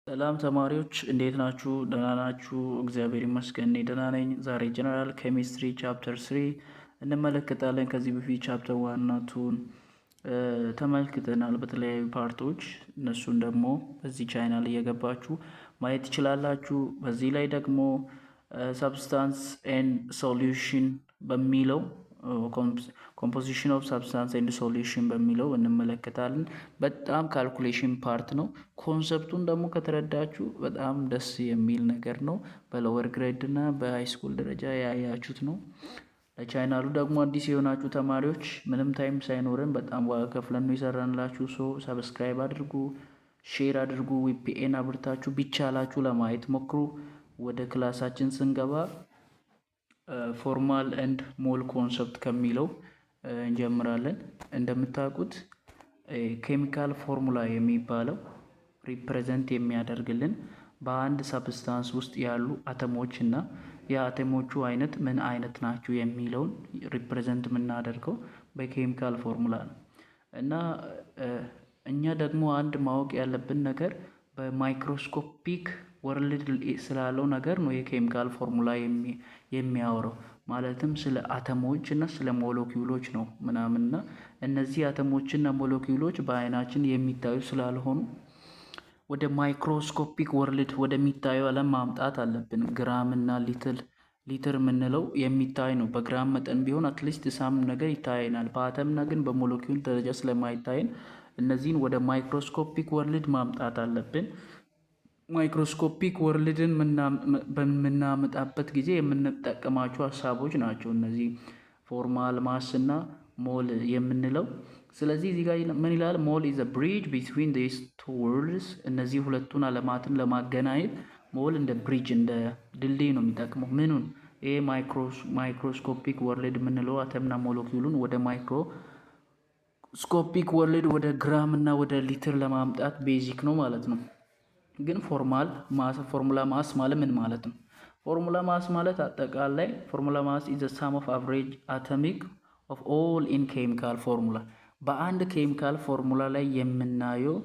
ሰላም ተማሪዎች እንዴት ናችሁ? ደህና ናችሁ? እግዚአብሔር ይመስገን እኔ ደህና ነኝ። ዛሬ ጀነራል ኬሚስትሪ ቻፕተር 3 እንመለከታለን። ከዚህ በፊት ቻፕተር 1 እና 2 ተመልክተናል በተለያዩ ፓርቶች። እነሱን ደግሞ በዚህ ቻናል እየገባችሁ ማየት ትችላላችሁ። በዚህ ላይ ደግሞ ሰብስታንስ ኤንድ ሶሉሽን በሚለው ኮምፖዚሽን ኦፍ ሳብስታንስ ኤንድ ሶሉሽን በሚለው እንመለከታለን። በጣም ካልኩሌሽን ፓርት ነው። ኮንሰፕቱን ደግሞ ከተረዳችሁ በጣም ደስ የሚል ነገር ነው። በሎወር ግሬድ እና በሃይስኩል ደረጃ ያያችሁት ነው። ለቻናሉ ደግሞ አዲስ የሆናችሁ ተማሪዎች ምንም ታይም ሳይኖረን በጣም ዋጋ ከፍለን ነው የሰራንላችሁ። ሰብስክራይብ አድርጉ፣ ሼር አድርጉ፣ ቪፒኤን አብርታችሁ ቢቻላችሁ ለማየት ሞክሩ። ወደ ክላሳችን ስንገባ ፎርማል ኤንድ ሞል ኮንሰፕት ከሚለው እንጀምራለን። እንደምታውቁት ኬሚካል ፎርሙላ የሚባለው ሪፕሬዘንት የሚያደርግልን በአንድ ሰብስታንስ ውስጥ ያሉ አተሞች እና የአተሞቹ አይነት ምን አይነት ናቸው የሚለውን ሪፕሬዘንት የምናደርገው በኬሚካል ፎርሙላ ነው። እና እኛ ደግሞ አንድ ማወቅ ያለብን ነገር በማይክሮስኮፒክ ወርልድ ስላለው ነገር ነው የኬሚካል ፎርሙላ የሚያወራው። ማለትም ስለ አተሞች እና ስለ ሞለኪውሎች ነው ምናምንና እነዚህ አተሞች እና ሞለኪውሎች በአይናችን የሚታዩ ስላልሆኑ ወደ ማይክሮስኮፒክ ወርልድ ወደሚታዩ ዓለም ማምጣት አለብን። ግራም እና ሊትር የምንለው የሚታይ ነው። በግራም መጠን ቢሆን አትሊስት ሳም ነገር ይታየናል። በአተምና ግን በሞለኪውል ደረጃ ስለማይታየን እነዚህን ወደ ማይክሮስኮፒክ ወርልድ ማምጣት አለብን። ማይክሮስኮፒክ ወርልድን በምናመጣበት ጊዜ የምንጠቀማቸው ሀሳቦች ናቸው እነዚህ ፎርማል ማስ እና ሞል የምንለው። ስለዚህ እዚህ ጋር ምን ይላል? ሞል ኢዝ a bridge between these two worlds። እነዚህ ሁለቱን ዓለማትን ለማገናኘት ሞል እንደ ብሪጅ እንደ ድልድይ ነው የሚጠቅመው። ምኑን? ይሄ ማይክሮስኮፒክ ወርልድ የምንለው አተምና ሞለኪውሉን ወደ ማይክሮስኮፒክ ወርልድ ወደ ግራም እና ወደ ሊትር ለማምጣት ቤዚክ ነው ማለት ነው። ግን ፎርሙላ ማስ ማለት ምን ማለት ነው? ፎርሙላ ማስ ማለት አጠቃላይ ፎርሙላ ማስ ኢዝ ዘ ሳም ኦፍ አቨሬጅ አቶሚክ ኦፍ ኦል ኢን ኬሚካል ፎርሙላ። በአንድ ኬሚካል ፎርሙላ ላይ የምናየው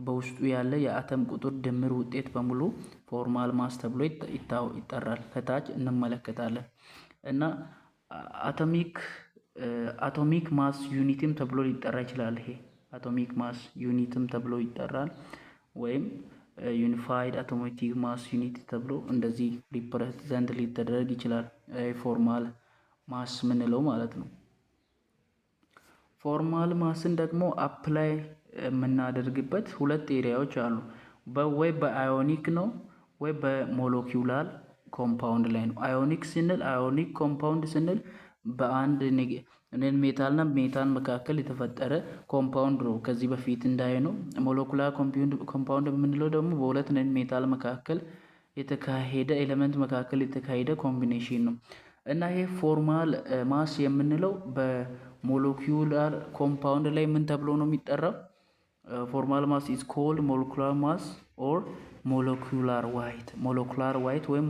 በውስጡ ያለ የአተም ቁጥር ድምር ውጤት በሙሉ ፎርማል ማስ ተብሎ ይጠራል። ከታች እንመለከታለን እና አቶሚክ ማስ ዩኒትም ተብሎ ሊጠራ ይችላል። ይሄ አቶሚክ ማስ ዩኒትም ተብሎ ይጠራል ወይም ዩኒፋይድ አቶሚክ ማስ ዩኒት ተብሎ እንደዚህ ሪፕሬዘንት ሊደረግ ይችላል። ፎርማል ማስ ምንለው ማለት ነው። ፎርማል ማስን ደግሞ አፕላይ የምናደርግበት ሁለት ኤሪያዎች አሉ። ወይ በአዮኒክ ነው ወይ በሞለኪውላር ኮምፓውንድ ላይ ነው። አዮኒክ ኮምፓውንድ ስንል በአንድ ሜታልና ሜታል መካከል የተፈጠረ ኮምፓውንድ ነው። ከዚህ በፊት እንዳየነው ሞለኩላር ኮምፓውንድ የምንለው ደግሞ በሁለት ሜታል መካከል የተካሄደ ኤሌመንት መካከል የተካሄደ ኮምቢኔሽን ነው። እና ይሄ ፎርማል ማስ የምንለው በሞለኪውላር ኮምፓውንድ ላይ ምን ተብሎ ነው የሚጠራው? ፎርማል ማስ ኢዝ ኮልድ ሞለኩላር ማስ ኦር ሞለኩላር ዋይት ወይም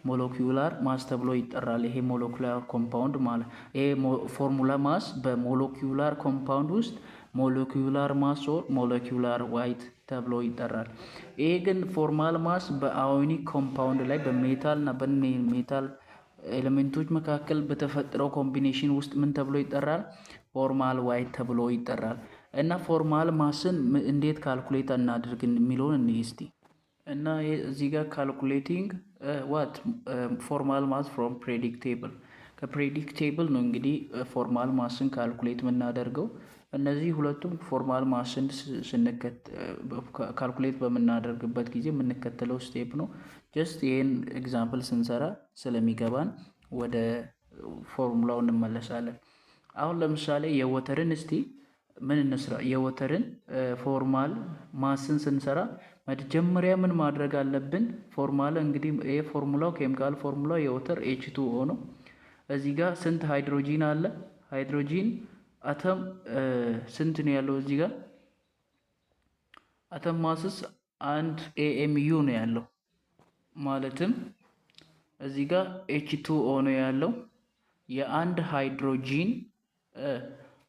ሞለኪውላር ማስ ተብሎ ይጠራል። ይሄ ሞለኪውላር ኮምፓውንድ ማለት ይሄ ፎርሙላ ማስ በሞለኪውላር ኮምፓውንድ ውስጥ ሞለኪውላር ማስ ኦር ሞለኪውላር ዋይት ተብሎ ይጠራል። ይሄ ግን ፎርማል ማስ በአዮኒክ ኮምፓውንድ ላይ በሜታል እና በሜታል ኤሌመንቶች መካከል በተፈጠረው ኮምቢኔሽን ውስጥ ምን ተብሎ ይጠራል? ፎርማል ዋይት ተብሎ ይጠራል። እና ፎርማል ማስን እንዴት ካልኩሌት እናድርግ የሚለውን እንይ እስቲ። እና እዚህ ጋር ካልኩሌቲንግ ፎርማል ማስ ፍሮም ፕሬዲክቴብል ከፕሬዲክቴብል ነው እንግዲህ ፎርማል ማስን ካልኩሌት የምናደርገው። እነዚህ ሁለቱም ፎርማል ማስን ካልኩሌት በምናደርግበት ጊዜ የምንከተለው ስቴፕ ነው። ጀስት ይህን ኤግዛምፕል ስንሰራ ስለሚገባን ወደ ፎርሙላው እንመለሳለን። አሁን ለምሳሌ የወተርን እስቲ ምን እንስራ? የወተርን ፎርማል ማስን ስንሰራ መጀመሪያ ምን ማድረግ አለብን? ፎርማል እንግዲህ ይሄ ፎርሙላው ኬሚካል ፎርሙላው የወተር H2O ነው። እዚህ ጋር ስንት ሃይድሮጂን አለ? ሃይድሮጂን አተም ስንት ነው ያለው? እዚህ ጋር አተም ማስስ 1 AMU ነው ያለው። ማለትም እዚህ ጋር H2O ነው ያለው። የአንድ ሃይድሮጂን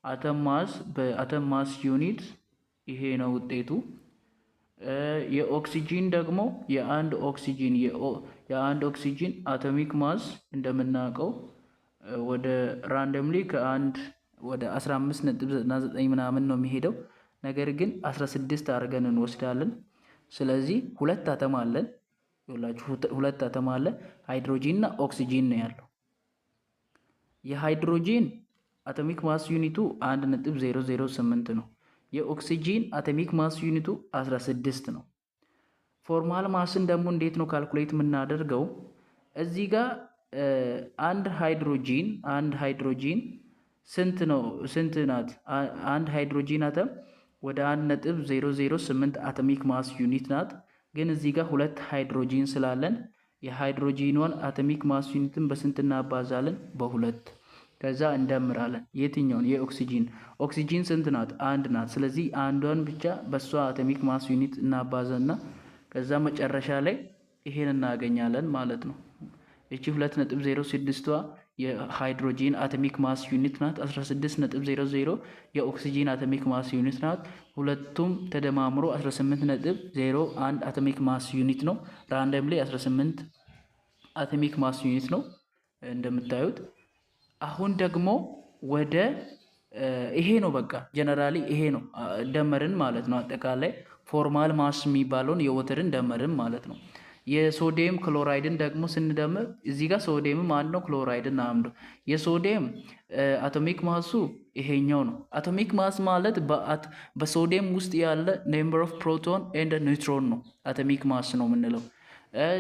አተም ማስ በአተም ማስ ዩኒት ይሄ ነው ውጤቱ። የኦክሲጂን ደግሞ የአንድ ኦክሲጂን አቶሚክ ማስ እንደምናውቀው ወደ ራንደምሊ ከአንድ ወደ 15.99 ምናምን ነው የሚሄደው። ነገር ግን 16 አድርገን እንወስዳለን። ስለዚህ ሁለት አተም አለን ይላችሁ፣ ሁለት አተም አለ። ሃይድሮጂን እና ኦክሲጂን ነው ያለው። የሃይድሮጂን አቶሚክ ማስ ዩኒቱ 1.008 ነው። የኦክሲጂን አቶሚክ ማስ ዩኒቱ 16 ነው። ፎርማል ማስን ደግሞ እንዴት ነው ካልኩሌት የምናደርገው? እዚህ ጋር አንድ ሃይድሮጂን ስንት ናት? አንድ ሃይድሮጂን አተም ወደ 1.008 አቶሚክ ማስ ዩኒት ናት። ግን እዚህ ጋር ሁለት ሃይድሮጂን ስላለን የሃይድሮጂኗን አቶሚክ ማስ ዩኒትን በስንት እናባዛለን? በሁለት። ከዛ እንደምራለን። የትኛውን? ኦክሲጂን ስንት ናት? አንድ ናት። ስለዚህ አንዷን ብቻ በሷ አቶሚክ ማስ ዩኒት እናባዛና ከዛ መጨረሻ ላይ ይሄን እናገኛለን ማለት ነው። እቺ 2.06ቷ የሃይድሮጂን አቶሚክ ማስ ዩኒት ናት። 16.00 የኦክሲጂን አቶሚክ ማስ ዩኒት ናት። ሁለቱም ተደማምሮ 18.01 አቶሚክ ማስ ዩኒት ነው። ራንደምሊ 18 አቶሚክ ማስ ዩኒት ነው እንደምታዩት። አሁን ደግሞ ወደ ይሄ ነው በቃ ጀነራሊ ይሄ ነው ደመርን ማለት ነው። አጠቃላይ ፎርማል ማስ የሚባለውን የወተርን ደመርን ማለት ነው። የሶዲየም ክሎራይድን ደግሞ ስንደምር እዚህ ጋር ሶዲየም አንድ ነው፣ ክሎራይድን አንዱ። የሶዲየም አቶሚክ ማሱ ይሄኛው ነው። አቶሚክ ማስ ማለት በሶዲየም ውስጥ ያለ ኔምበር ኦፍ ፕሮቶን ኤንድ ኒውትሮን ነው አቶሚክ ማስ ነው የምንለው።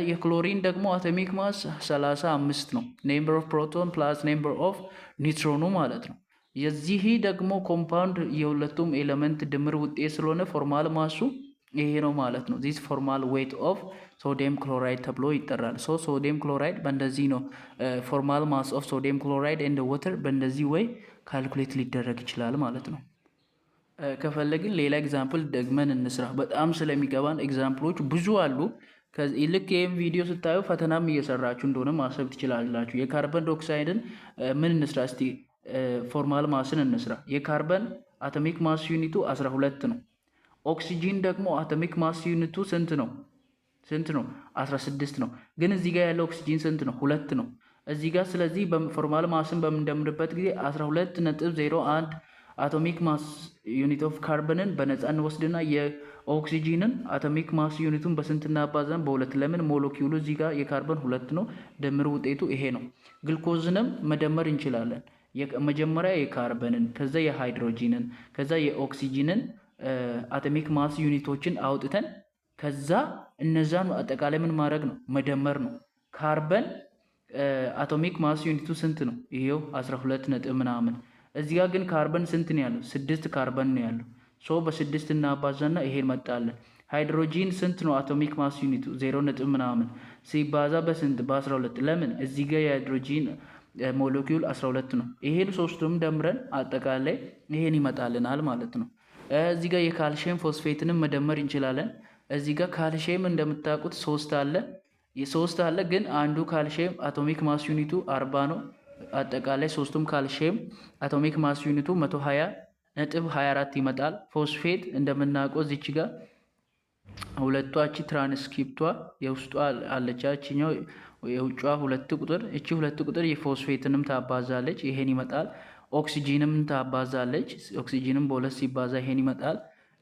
የክሎሪን ደግሞ አቶሚክ ማስ 35 ነው። ኔምበር ኦፍ ፕሮቶን ፕላስ ኔምበር ኦፍ ኒውትሮኑ ማለት ነው። የዚህ ደግሞ ኮምፓውንድ የሁለቱም ኤሌመንት ድምር ውጤት ስለሆነ ፎርማል ማሱ ይሄ ነው ማለት ነው። ዚስ ፎርማል ዌይት ኦፍ ሶዲየም ክሎራይድ ተብሎ ይጠራል። ሶዲየም ክሎራይድ በእንደዚህ ነው ፎርማል ማስ ኦፍ ሶዲየም ክሎራይድ ኤንድ ወተር በእንደዚህ ወይ ካልኩሌት ሊደረግ ይችላል ማለት ነው። ከፈለግን ሌላ ኤግዛምፕል ደግመን እንስራ። በጣም ስለሚገባን ኤግዛምፕሎች ብዙ አሉ። ልክ ይህም ቪዲዮ ስታዩ ፈተናም እየሰራችሁ እንደሆነ ማሰብ ትችላላችሁ። የካርበን ዳይኦክሳይድን ምን እንስራ እስቲ? ፎርማል ማስን እንስራ። የካርበን አቶሚክ ማስ ዩኒቱ 12 ነው። ኦክሲጂን ደግሞ አቶሚክ ማስ ዩኒቱ ስንት ነው? 16 ነው። ግን እዚህ ጋር ያለው ኦክሲጂን ስንት ነው? 2 ነው እዚህ ጋር። ስለዚህ ፎርማል ማስን በምንደምርበት ጊዜ 12.01 አቶሚክ ማስ ዩኒት ኦፍ ካርበንን በነፃ እንወስድና የኦክሲጂንን አቶሚክ ማስ ዩኒቱን በስንት እናባዛን? በሁለት። ለምን? ሞለኪውሉ እዚህ ጋር የካርበን 2 ነው። ድምር ውጤቱ ይሄ ነው። ግልኮዝንም መደመር እንችላለን። መጀመሪያ የካርበንን፣ ከዛ የሃይድሮጂንን፣ ከዛ የኦክሲጂንን አቶሚክ ማስ ዩኒቶችን አውጥተን ከዛ እነዛን አጠቃላይ ምን ማድረግ ነው? መደመር ነው። ካርበን አቶሚክ ማስ ዩኒቱ ስንት ነው? ይሄው 12 ነጥብ ምናምን። እዚህ ጋር ግን ካርበን ስንት ነው ያለው? 6 ካርበን ነው ያለው። በ6 እናባዛና ይሄን መጣለን። ሃይድሮጂን ስንት ነው አቶሚክ ማስ ዩኒቱ? 0 ነጥብ ምናምን ሲባዛ በስንት? በ12። ለምን? እዚህ ጋር የሃይድሮጂን ሞለኪውል 12 ነው። ይሄን ሶስቱም ደምረን አጠቃላይ ይሄን ይመጣልናል ማለት ነው። እዚህ ጋር የካልሽየም ፎስፌትንም መደመር እንችላለን። እዚህ ጋር ካልሽየም እንደምታውቁት 3 አለ። ግን አንዱ ካልሽየም አቶሚክ ማስ ዩኒቱ 40 ነው። አጠቃላይ ሶስቱም ካልሽየም አቶሚክ ማስ ዩኒቱ 120.24 ይመጣል። ፎስፌት እንደምናውቀው እዚች ጋር ሁለቷች ትራንስክሪፕቷ የውስጧ አለቻችኛው የውጯ 2 ቁጥር፣ እቺ 2 ቁጥር የፎስፌትንም ታባዛለች። ይሄን ይመጣል። ኦክሲጂንም ታባዛለች። ኦክሲጂንም በ2 ሲባዛ ይሄን ይመጣል።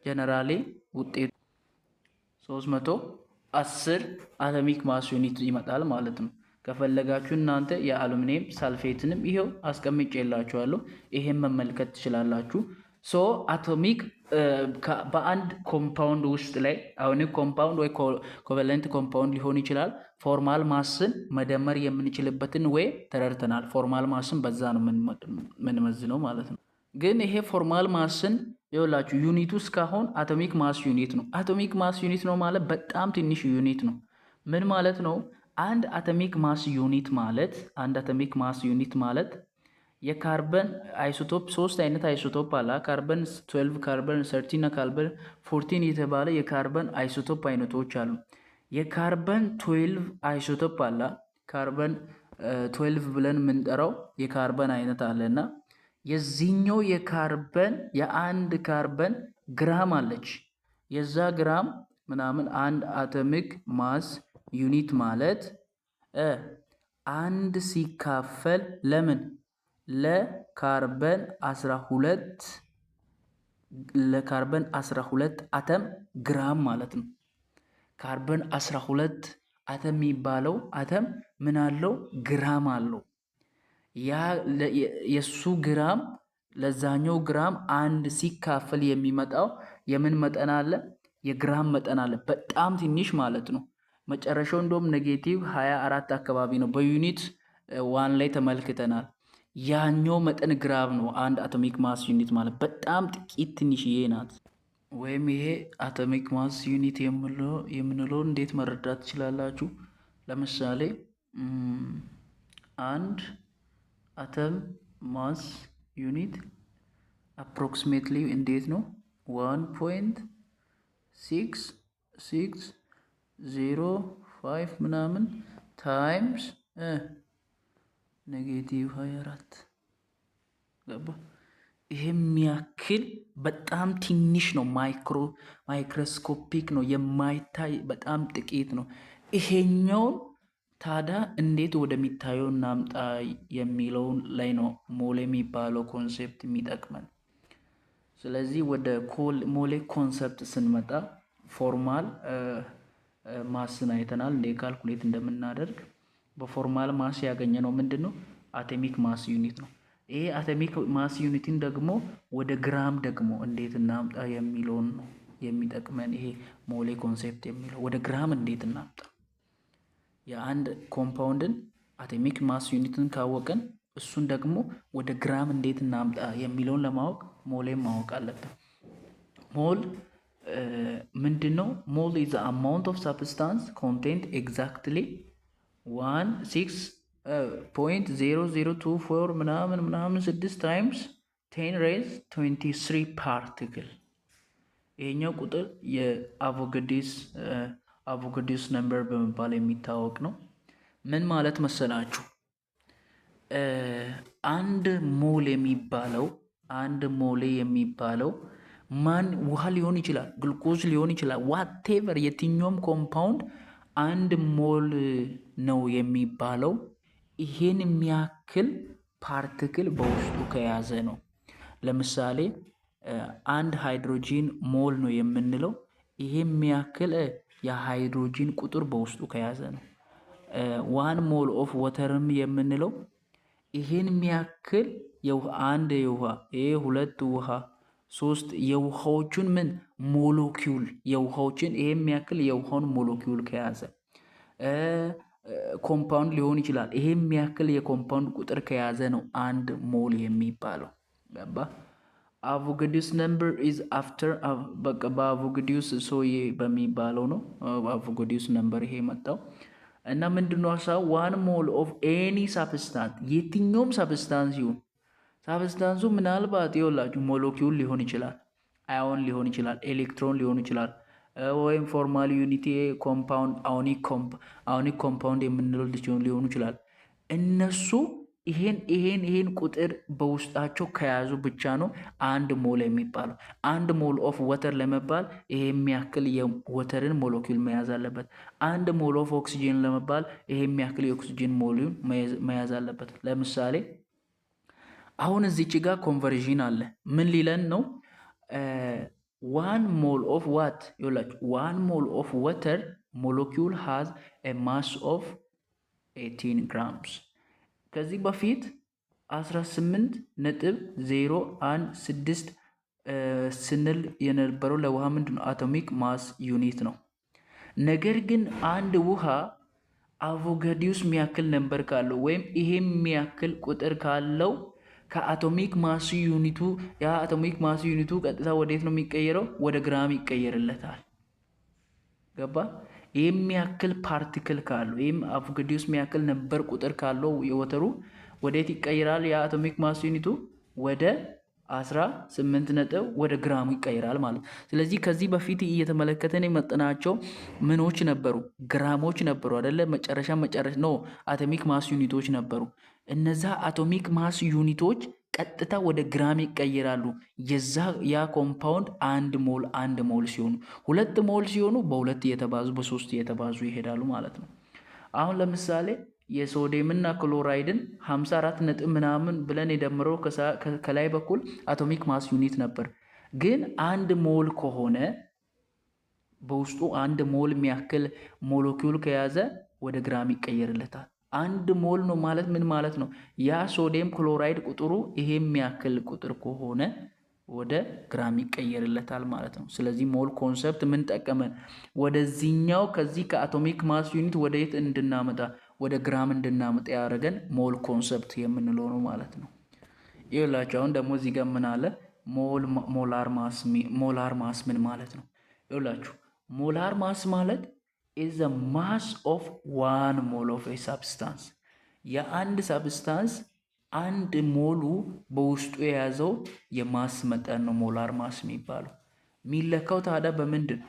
ጀነራሊ ውጤቱ 310 አቶሚክ ማስ ዩኒት ይመጣል ማለት ነው። ከፈለጋችሁ እናንተ የአሉሚኒየም ሳልፌትንም ይሄው አስቀምጬላችኋለሁ። ይሄን መመልከት ትችላላችሁ። አቶሚክ በአንድ ኮምፓውንድ ውስጥ ላይ አሁን ኮምፓውንድ ወይ ኮቨለንት ኮምፓውንድ ሊሆን ይችላል። ፎርማል ማስን መደመር የምንችልበትን ወይ ተረድተናል። ፎርማል ማስን በዛ ነው የምንመዝነው ማለት ነው። ግን ይሄ ፎርማል ማስን ይኸውላችሁ ዩኒቱ እስካሁን አቶሚክ ማስ ዩኒት ነው። አቶሚክ ማስ ዩኒት ነው ማለት በጣም ትንሽ ዩኒት ነው። ምን ማለት ነው? አንድ አቶሚክ ማስ ዩኒት ማለት የካርበን አይሶቶፕ 3 አይነት አይሶቶፕ አለ። ካርበን 12፣ ካርበን 13 እና ካርበን 14 የተባለ የካርበን አይሶቶፕ አይነቶች አሉ። የካርበን 12 አይሶቶፕ አለ። ካርበን 12 ብለን የምንጠራው የካርበን አይነት አለና የዚህኛው የአንድ ካርበን ግራም አለች። የዛ ግራም ምናምን አንድ አቶሚክ ማስ ዩኒት ማለት አንድ ሲካፈል ለምን ለካርበን 12 አተም ግራም ማለት ነው። ካርበን 12 አተም የሚባለው አተም ምን አለው? ግራም አለው። ያ የሱ ግራም ለዛኛው ግራም አንድ ሲካፈል የሚመጣው የምን መጠን አለ? የግራም መጠን አለ። በጣም ትንሽ ማለት ነው። መጨረሻው እንደውም ኔጌቲቭ 24 አካባቢ ነው። በዩኒት ዋን ላይ ተመልክተናል። ያኛው መጠን ግራም ነው። አንድ አቶሚክ ማስ ዩኒት ማለት በጣም ጥቂት ትንሽዬ ናት። ወይም ይሄ አቶሚክ ማስ ዩኒት የምንለው እንዴት መረዳት ትችላላችሁ? ለምሳሌ አንድ አተም ማስ ዩኒት አፕሮክሲሜትሊ እንዴት ነው 1.6605 ምናምን ታይምስ ኔጌቲቭ 24 ገባ። ይሄ የሚያክል በጣም ትንሽ ነው። ማይክሮስኮፒክ ነው፣ የማይታይ በጣም ጥቂት ነው። ይሄኛውን ታዲያ እንዴት ወደሚታየው እናምጣ የሚለውን ላይ ነው ሞል የሚባለው ኮንሴፕት የሚጠቅመን። ስለዚህ ወደ ሞሌ ኮንሰፕት ስንመጣ ፎርማል ማስን አይተናል፣ እንደ ካልኩሌት እንደምናደርግ። በፎርማል ማስ ያገኘ ነው ምንድን ነው? አቶሚክ ማስ ዩኒት ነው። ይሄ አቶሚክ ማስ ዩኒትን ደግሞ ወደ ግራም ደግሞ እንዴት እናምጣ የሚለውን ነው የሚጠቅመን። ይሄ ሞሌ ኮንሴፕት የሚለው ወደ ግራም እንዴት እናምጣ፣ የአንድ ኮምፓውንድን አቶሚክ ማስ ዩኒትን ካወቀን እሱን ደግሞ ወደ ግራም እንዴት እናምጣ የሚለውን ለማወቅ ሞሌን ማወቅ አለብን። ሞል ምንድን ነው? ሞል ኢዝ አማውንት ኦፍ ሳብስታንስ ኮንቴንት ኤግዛክትሊ 16.0024 ምናምን 6 ታይምስ 10 ሬዝ 23 ፓርቲክል። ይሄኛው ቁጥር የአቮጋድሮስ ነምበር በመባል የሚታወቅ ነው። ምን ማለት መሰላችሁ? አንድ ሞል የሚባለው ውሃ ሊሆን ይችላል፣ ግሉኮዝ ሊሆን ይችላል፣ ዋቴቨር የትኛውም ኮምፓውንድ አንድ ሞል ነው የሚባለው ይሄን የሚያክል ፓርቲክል በውስጡ ከያዘ ነው። ለምሳሌ አንድ ሃይድሮጂን ሞል ነው የምንለው ይሄ የሚያክል የሃይድሮጂን ቁጥር በውስጡ ከያዘ ነው። ዋን ሞል ኦፍ ወተርም የምንለው ይሄን የሚያክል አንድ የውሃ ይሄ 2 ውሃ 3 የውሃዎቹን ምን ሞለኪውል የውሃዎችን ይሄ የሚያክል የውሃውን ሞለኪውል ከያዘ ኮምፓውንድ ሊሆን ይችላል። ይሄ የሚያክል የኮምፓውንድ ቁጥር ከያዘ ነው አንድ ሞል የሚባለው። ገባ? አቮጋድሮስ ነምበር ኢዝ አፍተር በአቮጋድሮስ ሰውዬ በሚባለው ነው አቮጋድሮስ ነምበር ይሄ መጣው እና ምንድነው ሀሳብ? ዋን ሞል ኦፍ ኤኒ ሳብስታንስ የትኛውም ሳብስታንስ ይሁን ሳብስታንሱ ምናልባት ይኸውላችሁ ሞለኪውል ሊሆን ይችላል፣ አዮን ሊሆን ይችላል፣ ኤሌክትሮን ሊሆን ይችላል፣ ወይም ፎርማል ዩኒቲ ኮምፓውንድ አዮኒክ ኮምፓውንድ የምንለው ሊሆኑ ይችላል። እነሱ ይሄን ቁጥር በውስጣቸው ከያዙ ብቻ ነው አንድ ሞል የሚባለው። አንድ ሞል ኦፍ ወተር ለመባል ይሄ የሚያክል የወተርን ሞለኪውል መያዝ አለበት። አንድ ሞል ኦፍ ኦክሲጅን ለመባል ይሄ የሚያክል የኦክሲጅን ሞለኪውል መያዝ አለበት። ለምሳሌ አሁን እዚች ጋር ኮንቨርዥን አለ። ምን ሊለን ነው? ዋን ሞል ኦፍ ዋት ይላችሁ። ዋን ሞል ኦፍ ወተር ሞለኪውል ሃዝ ኤ ማስ ኦፍ 18 ግራምስ። ከዚህ በፊት 18.016 ስንል የነበረው ለውሃ ምንድን ነው? አቶሚክ ማስ ዩኒት ነው። ነገር ግን አንድ ውሃ አቮጋድሮስ የሚያክል ነምበር ካለው ወይም ይሄ የሚያክል ቁጥር ካለው ከአቶሚክ ማስ ዩኒቱ አቶሚክ ማስ ዩኒቱ ቀጥታ ወዴት ነው የሚቀየረው? ወደ ግራም ይቀየርለታል። ገባ? የሚያክል ፓርቲክል ካለው ይህም አቮጋድሮስ የሚያክል ነበር ቁጥር ካለው የወተሩ ወዴት ይቀየራል? የአቶሚክ ማስ ዩኒቱ ወደ 18 ነጥብ ወደ ግራሙ ይቀየራል ማለት። ስለዚህ ከዚህ በፊት እየተመለከተን የመጠናቸው ምኖች ነበሩ? ግራሞች ነበሩ አይደለ? መጨረሻ ነው አቶሚክ ማስ ዩኒቶች ነበሩ። እነዛ አቶሚክ ማስ ዩኒቶች ቀጥታ ወደ ግራም ይቀየራሉ። ያ ኮምፓውንድ አንድ ሞል ሲሆኑ፣ 2 ሞል ሲሆኑ በ2 እየተባዙ በ3 እየተባዙ ይሄዳሉ ማለት ነው። አሁን ለምሳሌ የሶዲየምና ክሎራይድን 54 ነጥብ ምናምን ብለን የደምረው ከላይ በኩል አቶሚክ ማስ ዩኒት ነበር። ግን አንድ ሞል ከሆነ በውስጡ አንድ ሞል የሚያክል ሞለኪውል ከያዘ ወደ ግራም ይቀየርለታል። አንድ ሞል ነው ማለት ምን ማለት ነው? ያ ሶዲየም ክሎራይድ ቁጥሩ ይሄ የሚያክል ቁጥር ከሆነ ወደ ግራም ይቀየርለታል ማለት ነው። ስለዚህ ሞል ኮንሰፕት ምን ጠቀመን? ወደዚህኛው ከዚህ ከአቶሚክ ማስ ዩኒት ወደ የት እንድናመጣ ወደ ግራም እንድናመጣ ያደረገን ሞል ኮንሰፕት የምንለው ነው ማለት ነው። ይኸውላችሁ አሁን ደግሞ እዚህ ጋር ምን አለ? ሞላር ማስ ምን ማለት ነው? ይኸውላችሁ ሞላር ማስ ማለት is the mass of one mole of a substance። የአንድ ሰብስታንስ አንድ ሞሉ በውስጡ የያዘው የማስ መጠን ነው ሞላር ማስ የሚባለው። የሚለካው ታዲያ በምንድን?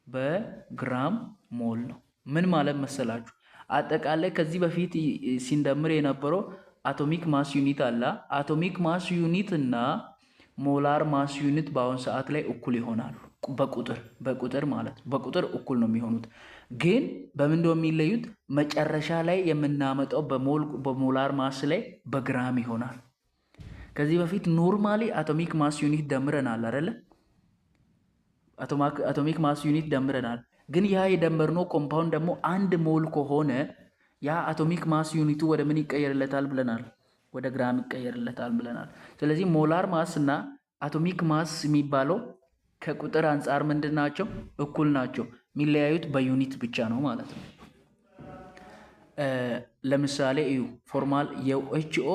በግራም ሞል ነው። ምን ማለት መሰላችሁ? አጠቃላይ ከዚህ በፊት ሲንደምር የነበረው አቶሚክ ማስ ዩኒት አለ። አቶሚክ ማስ ዩኒት እና ሞላር ማስ ዩኒት በአሁን ሰዓት ላይ እኩል ይሆናሉ። በቁጥር ማለት በቁጥር እኩል ነው የሚሆኑት። ግን በምንድነው የሚለዩት? መጨረሻ ላይ የምናመጣው በሞላር ማስ ላይ በግራም ይሆናል። ከዚህ በፊት ኖርማሊ አቶሚክ ማስ ዩኒት ደምረናል አይደለ? አቶሚክ ማስ ዩኒት ደምረናል። ግን ያ የደመርነው ኮምፓውንድ ደግሞ አንድ ሞል ከሆነ ያ አቶሚክ ማስ ዩኒቱ ወደ ምን ይቀየርለታል ብለናል? ወደ ግራም ይቀየርለታል ብለናል። ስለዚህ ሞላር ማስ እና አቶሚክ ማስ የሚባለው ከቁጥር አንጻር ምንድን ናቸው? እኩል ናቸው። የሚለያዩት በዩኒት ብቻ ነው ማለት ነው። ለምሳሌ እዩ የኤችኦ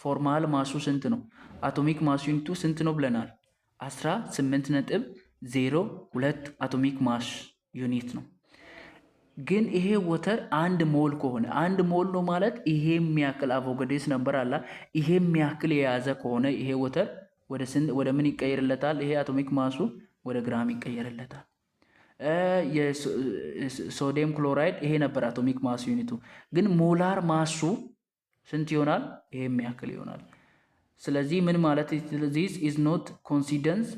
ፎርማል ማሱ ስንት ነው? አቶሚክ ማስ ዩኒቱ ስንት ነው ብለናል? 18.02 አቶሚክ ማስ ዩኒት ነው። ግን ይሄ ወተር አንድ ሞል ከሆነ አንድ ሞል ነው ማለት ይሄ የሚያክል አቮጋድሮስ ነበር አላ ይሄ የሚያክል የያዘ ከሆነ ይሄ ወተር ወደ ምን ይቀየርለታል? ይሄ አቶሚክ ማሱ ወደ ግራም ይቀየርለታል። የሶዲየም ክሎራይድ ይሄ ነበር አቶሚክ ማስ ዩኒቱ። ግን ሞላር ማሱ ስንት ይሆናል? ይሄ የሚያክል ይሆናል። ስለዚህ ምን ማለት this is not coincidence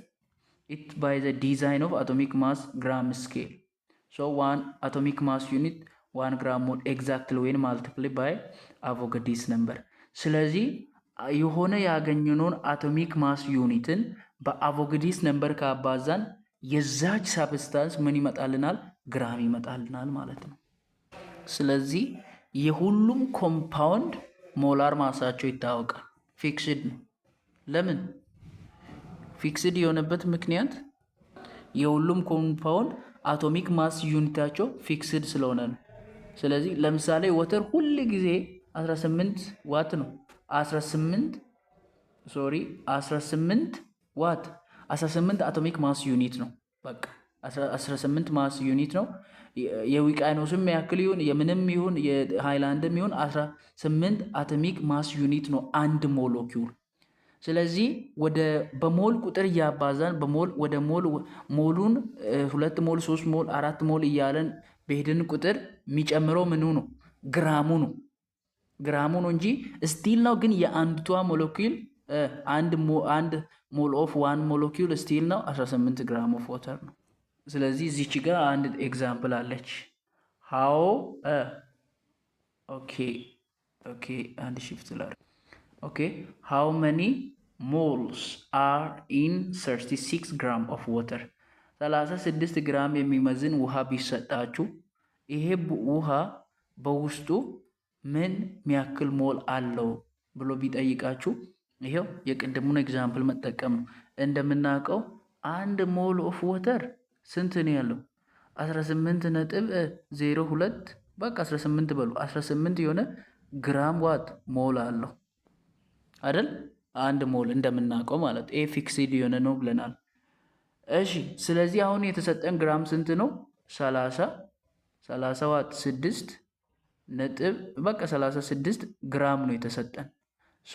it by the design of atomic mass gram scale. So one atomic mass unit 1 gram mole exactly when multiplied by Avogadro's number. ስለዚህ የሆነ ያገኘነውን አቶሚክ ማስ ዩኒትን በአቮጋድሮስ ነምበር ካባዛን የዛች ሳብስታንስ ምን ይመጣልናል? ግራም ይመጣልናል ማለት ነው። ስለዚህ የሁሉም ኮምፓውንድ ሞላር ማሳቸው ይታወቃል። ፊክስድ ነው። ለምን ፊክስድ የሆነበት ምክንያት የሁሉም ኮምፓውንድ አቶሚክ ማስ ዩኒታቸው ፊክስድ ስለሆነ ነው። ስለዚህ ለምሳሌ ወተር ሁል ጊዜ 18 ዋት ነው። 18 ዋት 18 አቶሚክ ማስ ዩኒት ነው። በቃ 18 ማስ ዩኒት ነው። የውቅያኖስም ያክል ይሁን የምንም ይሁን የሃይላንድም ይሁን 18 አቶሚክ ማስ ዩኒት ነው አንድ ሞለኪውል። ስለዚህ በሞል ቁጥር እያባዛን ወደ ሞሉን 2 ሞል 3 ሞል 4 ሞል እያለን በሄድን ቁጥር የሚጨምረው ምኑ ነው? ግራሙ ነው እንጂ ስቲል ነው። ግን የአንድቷ ሞለኪውል አንድ ሞል ኦፍ ዋን ሞለኪውል ስቲል ነው 18 ግራም ኦፍ ዋተር ነው። ስለዚህ እዚች ጋር አንድ ኤግዛምፕል አለች። ሃው አንድ shift ላር how many moles are in 36 gram of water? 36 ግራም የሚመዝን ውሃ ቢሰጣችሁ ይሄ ውሃ በውስጡ ምን ሚያክል ሞል አለው ብሎ ቢጠይቃችሁ ይሄው የቅድሙን ኤግዛምፕል መጠቀም ነው። እንደምናውቀው አንድ ሞል ኦፍ ዋተር ስንት ነው ያለው? 18.02 በቃ 18 በሉ 18 የሆነ ግራም ዋት ሞል አለው አይደል? አንድ ሞል እንደምናውቀው ማለት ኤ ፊክስድ የሆነ ነው ብለናል። እሺ ስለዚህ አሁን የተሰጠን ግራም ስንት ነው? 30 ዋት 6 ነጥብ በቃ 36 ግራም ነው የተሰጠን። ሶ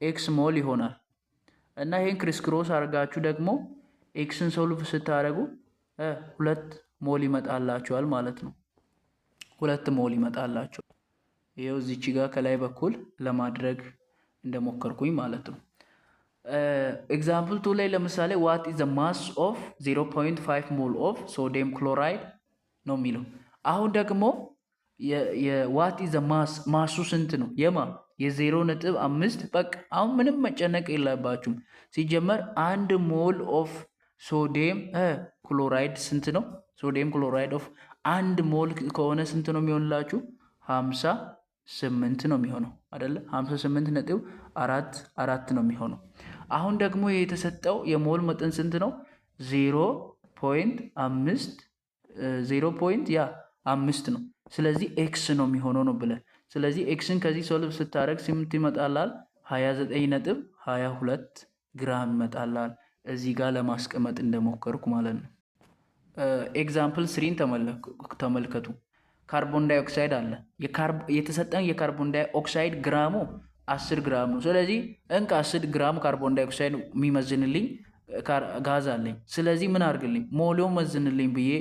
ኤክስ ሞል ይሆናል እና ይሄን ክሪስክሮስ አድርጋችሁ ደግሞ ኤክስን ሶልቭ ስታደርጉ 2 ሞል ይመጣላችኋል ማለት ነው። 2 ሞል ይመጣላችሁ። ይሄው እዚች ጋር ከላይ በኩል ለማድረግ እንደሞከርኩኝ ማለት ነው። ኤግዛምፕል 2 ላይ ለምሳሌ ዋት ኢዝ ዘ ማስ ኦፍ 0.5 ሞል ኦፍ ሶዲየም ክሎራይድ ነው የሚለው። አሁን ደግሞ የዋት ኢዝ ዘ ማሱ ስንት ነው? የ0.5 በቃ አሁን ምንም መጨነቅ የለባችሁም። ሲጀመር አንድ ሞል ኦፍ ሶዲየም ክሎራይድ ስንት ነው? ሶዲየም ክሎራይድ ኦፍ አንድ ሞል ከሆነ ስንት ነው የሚሆንላችሁ? 58 ነው የሚሆነው አይደለ? 58.44 ነው የሚሆነው። አሁን ደግሞ የተሰጠው የሞል መጠን ስንት ነው? 0.5 ነው። ስለዚህ ኤክስ ነው የሚሆነው ነው ብለን፣ ስለዚህ ኤክስን ከዚህ ሶልቭ ስታደርግ ስንት ይመጣላል? 29.22 ግራም ይመጣላል። እዚህ ጋር ለማስቀመጥ እንደሞከርኩ ማለት ነው። ኤግዛምፕል 3ን ተመልከቱ። ካርቦን ዳይኦክሳይድ አለ። የተሰጠን የካርቦን ዳይኦክሳይድ ግራሙ 10 ግራም ነው። ስለዚህ 10 ግራም ካርቦን ዳይኦክሳይድ የሚመዝንልኝ ጋዝ አለኝ። ስለዚህ ምን አድርግልኝ? ሞሊውን መዝንልኝ ብዬ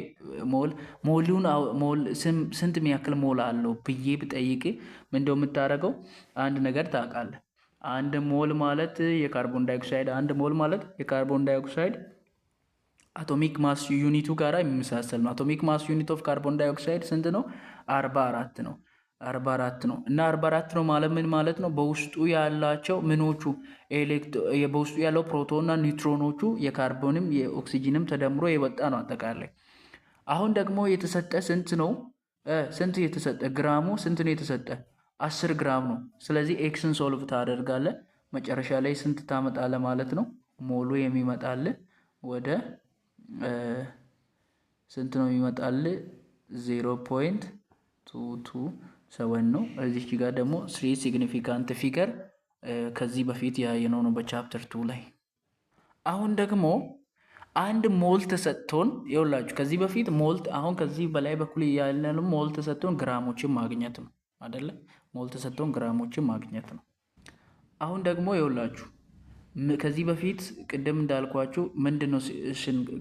ሞሊውን ስንት የሚያክል ሞል አለው ብዬ ብጠይቅ ምንድነው የምታደርገው? አንድ ነገር ታውቃለህ። አንድ ሞል ማለት የካርቦን ዳይኦክሳይድ አቶሚክ ማስ ዩኒቱ ጋር የሚመሳሰል ነው። አቶሚክ ማስ ዩኒት ኦፍ ካርቦን ዳይኦክሳይድ ስንት ነው? 44 ነው። 44 ነው እና 44 ነው ማለት ምን ማለት ነው? በውስጡ ያላቸው ምኖቹ በውስጡ ያለው ፕሮቶንና ኒውትሮኖቹ የካርቦንም የኦክሲጂንም ተደምሮ የወጣ ነው አጠቃላይ። አሁን ደግሞ የተሰጠ ስንት ነው? ስንት የተሰጠ ግራሙ ስንት ነው የተሰጠ? 10 ግራም ነው። ስለዚህ ኤክስን ሶልቭ ታደርጋለህ። መጨረሻ ላይ ስንት ታመጣለህ ማለት ነው? ሞሉ የሚመጣልህ ወደ ስንት ነው የሚመጣልህ? 0.227 ነው። እዚች ጋር ደግሞ 3 ሲግኒፊካንት ፊገር ከዚህ በፊት ያየነው ነው በቻፕተር 2 ላይ። አሁን ደግሞ አንድ ሞል ተሰጥቶን ይኸውላችሁ፣ ከዚህ በፊት ሞል፣ አሁን ከዚህ በላይ በኩል ያለነው ሞል ተሰጥቶን ግራሞችን ማግኘት ነው አይደለ? ሞል ተሰጥቶን ግራሞችን ማግኘት ነው። አሁን ደግሞ ይኸውላችሁ ከዚህ በፊት ቅድም እንዳልኳችሁ ምንድነው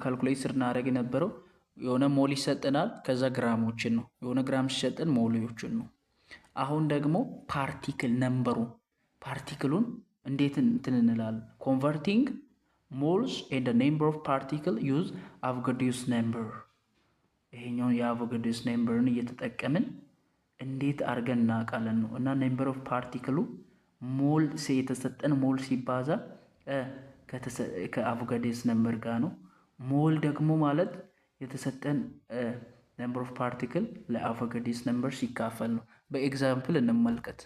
ካልኩሌት ስናደርግ የነበረው? የሆነ ሞል ይሰጠናል፣ ከዛ ግራሞችን ነው። የሆነ ግራም ሲሰጠን ሞሎችን ነው። አሁን ደግሞ ፓርቲክል ነምበሩ ፓርቲክሉን እንዴት እንትን እንላለን? ኮንቨርቲንግ ሞልስ ኤንድ ነምበር ኦፍ ፓርቲክል ዩዝ አቮጋድሮስ ነምበር። ይሄኛውን የአቮጋድሮስ ነምበርን እየተጠቀምን እንዴት አድርገን እናውቃለን ነው። እና ነምበር ኦፍ ፓርቲክሉ ሞል የተሰጠን ሞል ሲባዛ ከአቮጋድሮስ ነምበር ጋር ነው። ሞል ደግሞ ማለት የተሰጠን ነምበር ኦፍ ፓርቲክል ለአቮጋድሮስ ነምበር ሲካፈል ነው። በኤግዛምፕል እንመልከት።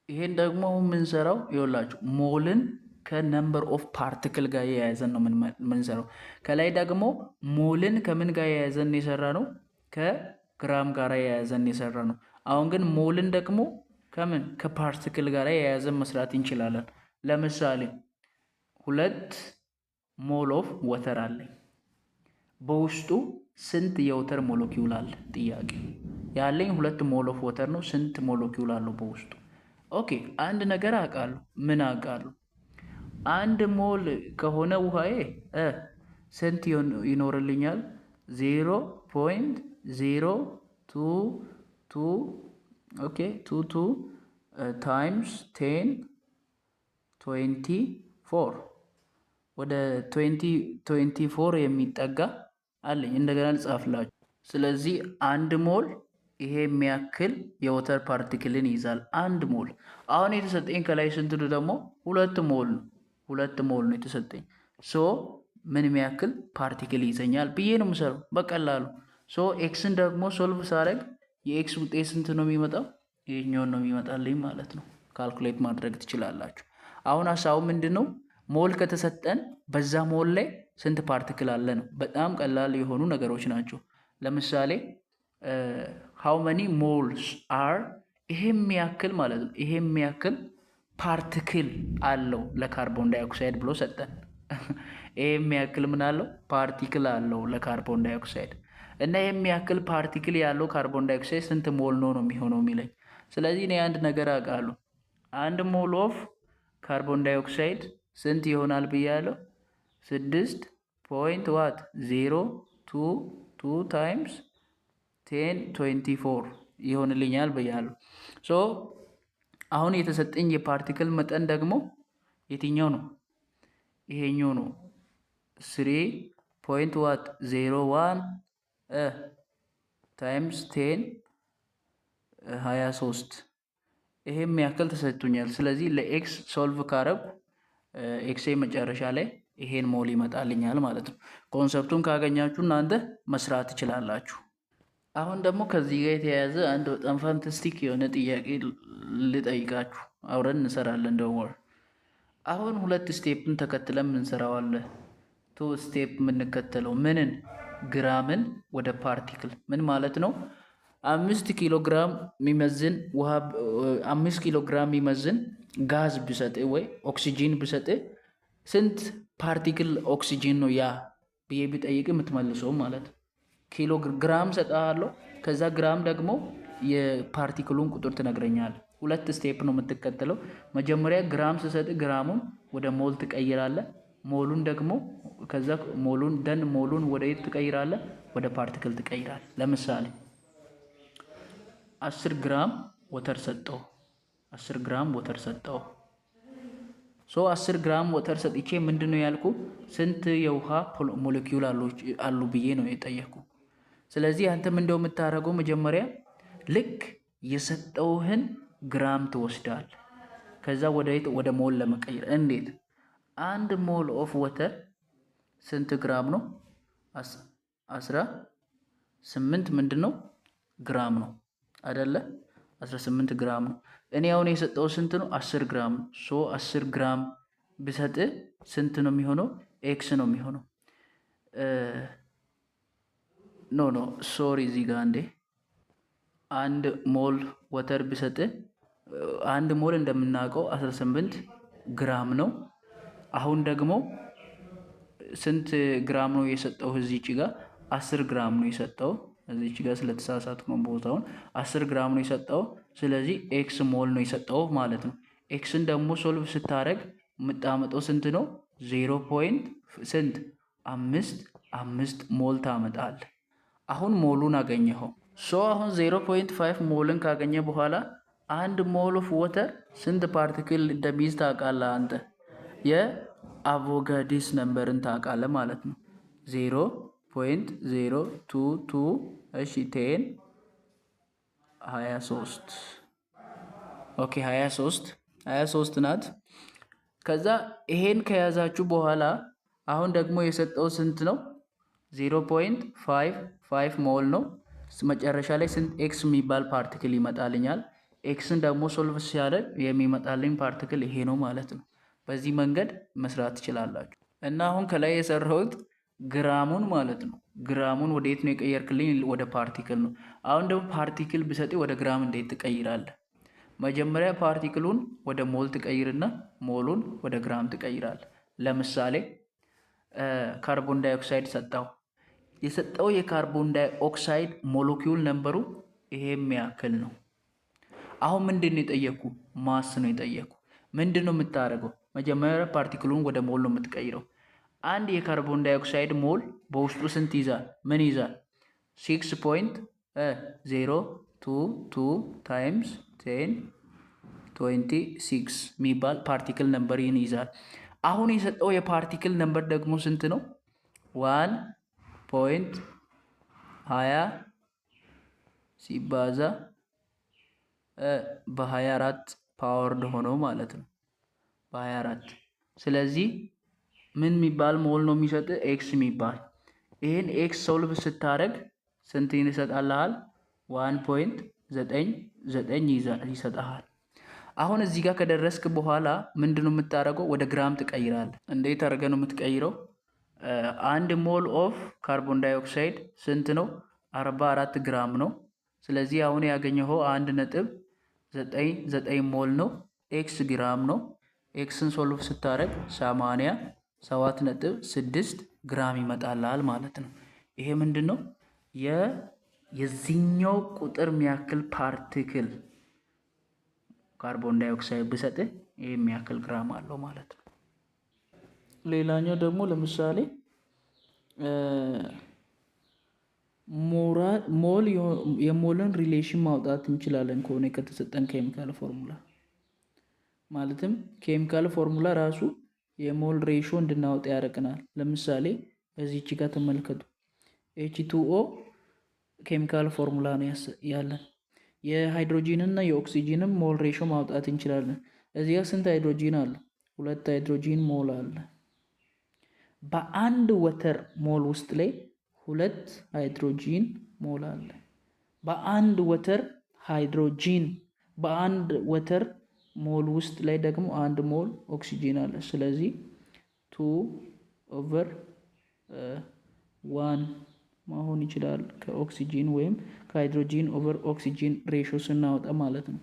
ይሄን ደግሞ የምንሰራው ይኸውላችሁ ሞልን ከነምበር ኦፍ ፓርቲክል ጋር የያዘን ነው የምንሰራው። ከላይ ደግሞ ሞልን ከምን ጋር የያዘን የሰራ ነው? ከግራም ጋር የያዘን የሰራ ነው። አሁን ግን ሞልን ደግሞ ከምን ከፓርቲክል ጋር የያዘን መስራት እንችላለን። ለምሳሌ 2 ሞል ኦፍ ወተር አለኝ። በውስጡ ስንት የወተር ሞለኪውል አለ? ጥያቄ ያለኝ 2 ሞል ኦፍ ወተር ነው። ስንት ሞለኪውል አለው በውስጡ? ኦኬ አንድ ነገር አውቃለሁ። ምን አውቃለሁ? አንድ ሞል ከሆነ ውሃዬ ስንት ይኖርልኛል? 0.022 ኦኬ 22 ታይምስ 10 24 ወደ 24 የሚጠጋ አለኝ። እንደገና ልጻፍላችሁ። ስለዚህ አንድ ሞል ይሄ የሚያክል የወተር ፓርቲክልን ይይዛል። አንድ ሞል። አሁን የተሰጠኝ ከላይ ስንት ደግሞ 2 ሞል ነው። 2 ሞል ነው የተሰጠኝ። ሶ ምን የሚያክል ፓርቲክል ይዘኛል ብዬ ነው የምሰራው በቀላሉ። ሶ ኤክስን ደግሞ ሶልቭ ሳደርግ የኤክስ ውጤት ስንት ነው የሚመጣው? ይሄኛውን ነው የሚመጣልኝ ማለት ነው። ካልኩሌት ማድረግ ትችላላችሁ። አሁን ሀሳቡ ምንድን ነው? ሞል ከተሰጠን በዛ ሞል ላይ ስንት ፓርቲክል አለ ነው። በጣም ቀላል የሆኑ ነገሮች ናቸው። ለምሳሌ how many moles are ይሄ የሚያክል ማለት ነው። ይሄ የሚያክል ፓርቲክል አለው ለካርቦን ዳይኦክሳይድ ብሎ ሰጠን። ይሄ የሚያክል ምን አለው? ፓርቲክል አለው ለካርቦን ዳይኦክሳይድ። እና ይሄ የሚያክል ፓርቲክል ያለው ካርቦን ዳይኦክሳይድ ስንት ሞል ነው የሚሆነው የሚለኝ። ስለዚህ እኔ አንድ ነገር አውቃለሁ። አንድ ሞል ኦፍ ካርቦን ዳይኦክሳይድ ስንት ይሆናል ብያለሁ? 6.022 ታይምስ 1024 ይሆንልኛል ብያለሁ። ሶ አሁን የተሰጠኝ የፓርቲክል መጠን ደግሞ የትኛው ነው? ይሄኛው ነው። 3.01 ታይምስ 10 23 ይሄም ያክል ተሰጥቶኛል። ስለዚህ ለኤክስ ሶልቭ ካረብኩ ኤክሴ መጨረሻ ላይ ይሄን ሞል ይመጣልኛል ማለት ነው። ኮንሰፕቱን ካገኛችሁ እናንተ መስራት ትችላላችሁ። አሁን ደግሞ ከዚህ ጋር የተያያዘ አንድ በጣም ፋንታስቲክ የሆነ ጥያቄ ልጠይቃችሁ፣ አብረን እንሰራለን። ደሞ አሁን 2 ስቴፕን ተከትለን እንሰራዋለን። 2 ስቴፕ የምንከተለው ምንን? ግራምን ወደ ፓርቲክል። ምን ማለት ነው? 5 ኪሎ ግራም የሚመዝን ውሃ 5 ኪሎ ግራም የሚመዝን ጋዝ ብሰጥ ወይ ኦክሲጂን ብሰጥ ስንት ፓርቲክል ኦክሲጂን ነው ያ ብዬ ቢጠይቅ የምትመልሰው ማለት ነው። ኪሎ ግራም ሰጣለሁ። ከዛ ግራም ደግሞ የፓርቲክሉን ቁጥር ትነግረኛል። 2 ስቴፕ ነው የምትከተለው። መጀመሪያ ግራም ስሰጥ ግራሙን ወደ ሞል ትቀይራለህ። ሞሉን ደግሞ ከዛ ሞሉን ወደ የት ትቀይራለህ? ወደ ፓርቲክል ትቀይራለህ። ለምሳሌ 10 ግራም ወተር ሰጠው። 10 ግራም ወተር ሰጠው። 10 ግራም ወተር ሰጥቼ ምንድነው ያልኩ? ስንት የውሃ ሞለኪውል አሉ ብዬ ነው የጠየኩ። ስለዚህ አንተም እንደው የምታደርገው መጀመሪያ ልክ የሰጠውህን ግራም ትወስዳል። ከዛ ወደ ሞል ለመቀየር እንዴት? 1 ሞል ኦፍ ወተር ስንት ግራም ነው? 18 ምንድነው ግራም ነው አይደለ? 18 ግራም ነው። እኔ አሁን የሰጠው ስንት ነው? 10 ግራም ነው። 10 ግራም ብሰጥ ስንት ነው የሚሆነው? ኤክስ ነው የሚሆነው። ኖ ሶሪ፣ እዚህ ጋር እንዴ 1 ሞል ወተር ብሰጥ 1 ሞል እንደምናውቀው 18 ግራም ነው። አሁን ደግሞ ስንት ግራም ነው የሰጠው? እዚች ጋር 10 ግራም ነው የሰጠው። እዚች ጋር ስለተሳሳትኩ ነው ቦታውን። 10 ግራም ነው የሰጠው። ስለዚህ ኤክስ ሞል ነው የሰጠው ማለት ነው። ኤክስን ደግሞ ሶልቭ ስታደርግ የምታመጠው ስንት ነው? 0.5 ሞል ታመጣል። አሁን ሞሉን አገኘኸው። አሁን 0.5 ሞልን ካገኘ በኋላ 1 ሞል ኦፍ ወተር ስንት ፓርቲክል እንደሚይዝ ታውቃለህ አንተ? የአቮጋዲስ ነምበርን ታውቃለህ ማለት ነው። 0.022 እሺ 10 23 ኦኬ 23 ናት። ከዛ ይሄን ከያዛችሁ በኋላ አሁን ደግሞ የሰጠው ስንት ነው? 0.55 ሞል ነው። መጨረሻ ላይ ስንት ኤክስ የሚባል ፓርቲክል ይመጣልኛል። ኤክስን ደግሞ ሶልቭ ሲያደርግ የሚመጣልኝ ፓርቲክል ይሄ ነው ማለት ነው። በዚህ መንገድ መስራት ትችላላችሁ። እና አሁን ከላይ የሰራሁት ግራሙን ማለት ነው። ግራሙን ወዴት ነው የቀየርክልኝ? ወደ ፓርቲክል ነው። አሁን ደግሞ ፓርቲክል ብሰጥ ወደ ግራም እንዴት ትቀይራለህ? መጀመሪያ ፓርቲክሉን ወደ ሞል ትቀይርና ሞሉን ወደ ግራም ትቀይራለህ። ለምሳሌ ካርቦን ዳይኦክሳይድ ሰጣው። የሰጠው የካርቦን ዳይኦክሳይድ ሞለኪውል ነምበሩ ይሄም ያክል ነው። አሁን ምንድን ነው የጠየኩ? ማስ ነው የጠየኩ። ምንድን ነው የምታደርገው? መጀመሪያ ፓርቲክሉን ወደ ሞል ነው የምትቀይረው። አንድ የካርቦን ዳይኦክሳይድ ሞል በውስጡ ስንት ይዛል? ምን ይዛል? 6.022 ታይምስ 10^26 የሚባል ፓርቲክል ነምበር ይይዛል። አሁን የሰጠው የፓርቲክል ነምበር ደግሞ ስንት ነው? 1.20 ሲባዛ በ24 ፓወርድ ሆነው ማለት ነው። በ24 ስለዚህ ምን የሚባል ሞል ነው የሚሰጥ? ኤክስ የሚባል። ይህን ኤክስ ሶልቭ ስታደርግ ስንት ይሰጣልሃል? 1.99 ይሰጣል። አሁን እዚህ ጋር ከደረስክ በኋላ ምንድን ነው የምታደርገው? ወደ ግራም ትቀይራለህ። እንዴት አድርገህ ነው የምትቀይረው? 1 ሞል ኦፍ ካርቦን ዳይኦክሳይድ ስንት ነው? 44 ግራም ነው። ስለዚህ አሁን ያገኘኸው 1.99 ሞል ነው። ኤክስ ግራም ነው። ኤክስን ሶልቭ ስታደርግ 87.6 ግራም ይመጣላል ማለት ነው። ይሄ ምንድን ነው? የዚህኛው ቁጥር የሚያክል ፓርቲክል ካርቦን ዳይኦክሳይድ ብሰጥ ይሄ የሚያክል ግራም አለው ማለት ነው። ሌላኛው ደግሞ ለምሳሌ ሞል የሞልን ሪሌሽን ማውጣት እንችላለን ከሆነ ከተሰጠን ኬሚካል ፎርሙላ ማለትም ኬሚካል ፎርሙላ ራሱ የሞል ሬሾ እንድናወጣ ያደርገናል። ለምሳሌ እዚች ጋር ተመልከቱ። H2O ኬሚካል ፎርሙላ ነው ያለን። የሃይድሮጂን እና የኦክሲጂንም ሞል ሬሾ ማውጣት እንችላለን። እዚህ ጋር ስንት ሃይድሮጂን አለ? 2 ሃይድሮጂን ሞል አለ። በአንድ ወተር ሞል ውስጥ ላይ 2 ሃይድሮጂን ሞል አለ። በአንድ ወተር ሞል ውስጥ ላይ ደግሞ 1 ሞል ኦክሲጂን አለ። ስለዚህ 2/1 መሆን ይችላል ከኦክሲጂን ወይም ከሃይድሮጂን ኦቨር ኦክሲጂን ሬሾ ስናወጣ ማለት ነው።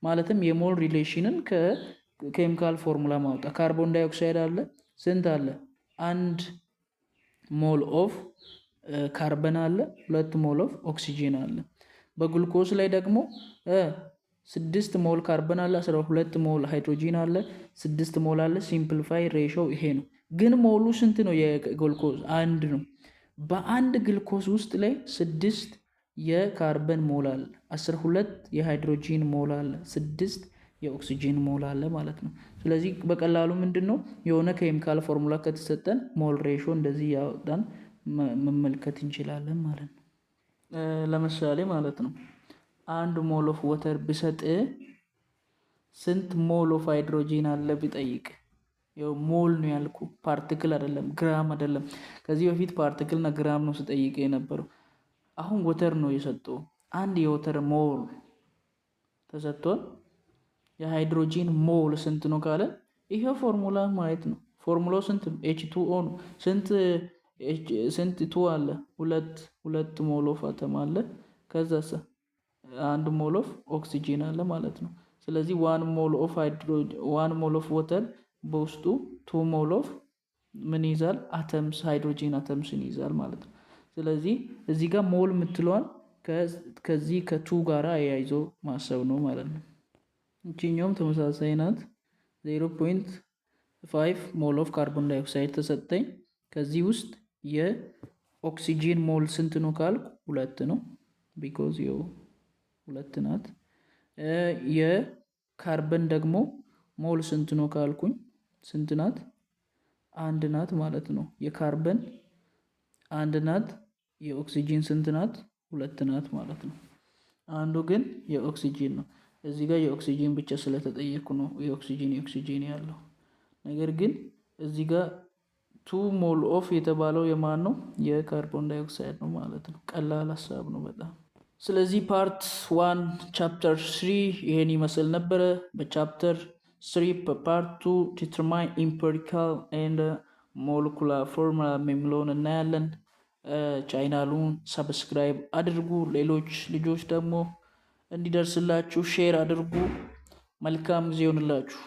ማለትም የሞል ሪሌሽንን ከኬሚካል ፎርሙላ ማውጣ። ካርቦን ዳይኦክሳይድ አለ፣ ስንት አለ? 1 ሞል ኦፍ ካርበን አለ፣ 2 ሞል ኦፍ ኦክሲጂን አለ። በግሉኮስ ላይ ደግሞ 6 ሞል ካርበን አለ፣ 12 ሞል ሃይድሮጂን አለ፣ 6 ሞል አለ። ሲምፕሊፋይ ሬሾ ይሄ ነው። ግን ሞሉ ስንት ነው? የግሉኮስ 1 ነው። በአንድ ግሉኮስ ውስጥ ላይ 6 የካርበን ሞል አለ፣ 12 የሃይድሮጂን ሞል አለ፣ 6 የኦክሲጂን ሞል አለ ማለት ነው። ስለዚህ በቀላሉ ምንድነው የሆነ ኬሚካል ፎርሙላ ከተሰጠን ሞል ሬሾ እንደዚህ ያወጣን መመልከት እንችላለን ማለት ነው። ለምሳሌ ማለት ነው 1 ሞል ኦፍ ወተር ብሰጥ ስንት ሞል ኦፍ ሃይድሮጂን አለ ቢጠይቅ፣ ያው ሞል ነው ያልኩ፣ ፓርቲክል አይደለም፣ ግራም አይደለም። ከዚህ በፊት ፓርቲክል እና ግራም ነው ስጠይቅ የነበረው። አሁን ወተር ነው የሰጠው። 1 የወተር ሞል ተሰጥቷል። የሃይድሮጂን ሞል ስንት ነው ካለ ይሄ ፎርሙላ ማየት ነው። ፎርሙላው ስንት ነው? H2O ነው። ስንት 2 አለ? 2 ሞል ኦፍ አተም አለ። ከዛስ 1 ሞል ኦፍ ኦክሲጂን አለ ማለት ነው። ስለዚህ 1 ሞል ኦፍ ወተር በውስጡ 2 ሞል ኦፍ ምን ይዛል? አተምስ፣ ሃይድሮጂን አተምስን ይዛል ማለት ነው። ስለዚህ እዚህ ጋር ሞል የምትለዋል ከዚህ ከ2 ጋራ አያይዞ ማሰብ ነው ማለት ነው። እቺኛውም ተመሳሳይ ናት። 0.5 ሞል ኦፍ ካርቦን ዳይኦክሳይድ ተሰጠኝ። ከዚህ ውስጥ የኦክሲጂን ሞል ስንት ነው ካልኩ 2 ነው። ቢኮዝ ይኸው 2 ናት። የካርበን ደግሞ ሞል ስንት ነው ካልኩኝ ስንት ናት? 1 ናት ማለት ነው። የካርበን 1 ናት። የኦክሲጂን ስንት ናት? 2 ናት ማለት ነው። አንዱ ግን የኦክሲጂን ነው። እዚህ ጋር የኦክሲጂን ብቻ ስለተጠየቁ ነው የኦክሲጂን ያለው። ነገር ግን እዚህ ጋር 2 ሞል ኦፍ የተባለው የማን ነው? የካርቦን ዳይኦክሳይድ ነው ማለት ነው። ቀላል ሀሳብ ነው በጣም። ስለዚህ ፓርት 1 ቻፕተር 3 ይሄን ይመስል ነበረ። በቻፕተር 3 በፓርት 2 ዲተርማይን ኢምፒሪካል ኤንድ ሞለኩላር ፎርሙላ የሚለውን እናያለን። ቻናሉን ሰብስክራይብ አድርጉ። ሌሎች ልጆች ደግሞ እንዲደርስላችሁ ሼር አድርጉ። መልካም ጊዜ ይሁንላችሁ።